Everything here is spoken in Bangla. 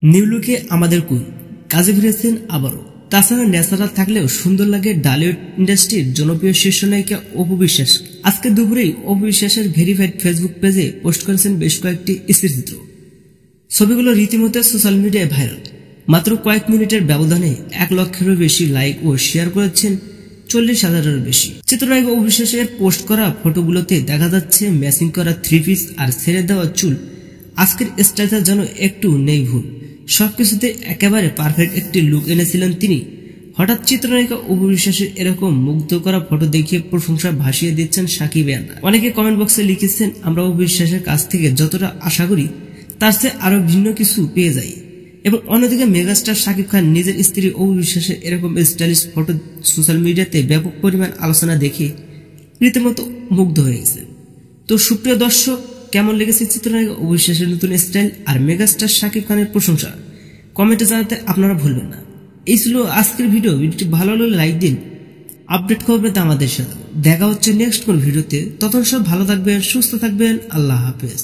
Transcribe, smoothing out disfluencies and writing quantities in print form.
নিউ লুকে আমাদের কুইন কাজে ফিরেছেন আবারও। তাছাড়া ন্যাচারাল থাকলেও সুন্দর লাগে ঢালিউড ইন্ডাস্ট্রির জনপ্রিয় শীর্ষ নায়িকা অপু বিশ্বাস। আজকে দুপুরেই অপু বিশ্বাসের ভেরিফাইড ফেসবুক পেজে পোস্ট করেছেন বেশ কয়েকটি স্থিরচিত্র। ছবিগুলো রীতিমতো সোশ্যাল মিডিয়ায় ভাইরাল। মাত্র কয়েক মিনিটের ব্যবধানে 1 লক্ষেরও বেশি লাইক ও শেয়ার করেছেন 40,000-এরও বেশি। চিত্রনায়ক অপু বিশ্বাসের পোস্ট করা ফটোগুলোতে দেখা যাচ্ছে ম্যাচিং করা 3 পিস আর ছেড়ে দেওয়া চুল। আজকের স্টাইলটা যেন একটু নেই ভুল, সবকিছুতে একেবারে পারফেক্ট একটি লুক এনেছিলেন তিনি। হঠাৎ চিত্রনায়িকা অপু বিশ্বাসের এরকম মুগ্ধ করা ফটো দেখিয়ে প্রশংসা ভাসিয়ে দিচ্ছেন সাকিবিয়ানরা। অনেকে কমেন্ট বক্সে লিখেছেন, আমরা অপু বিশ্বাসের কাছ থেকে যতটা আশা করি তার চেয়ে আরো ভিন্ন কিছু পেয়ে যাই। এবং অন্যদিকে মেগাস্টার শাকিব খান নিজের স্ত্রী অপু বিশ্বাসের এরকম স্টাইলিশ ফটো সোশ্যাল মিডিয়াতে ব্যাপক পরিমাণ আলোচনা দেখে রীতিমতো মুগ্ধ হয়ে গেছে। তো সুপ্রিয় দর্শক, কেমন লেগেছে চিত্রনায়ক অপু বিশ্বাসের নতুন স্টাইল আর মেগাস্টার শাকিব খানের প্রশংসা? কমেন্টে জানাতে আপনারা ভুলবেন না। এই ছিল আজকের ভিডিওটি ভালো লাগলে লাইক দিন। আপডেট করবেন আমাদের সাথে। দেখা হচ্ছে নেক্সট কোন ভিডিওতে। ততক্ষণ সব ভালো থাকবেন, সুস্থ থাকবেন। আল্লাহ হাফেজ।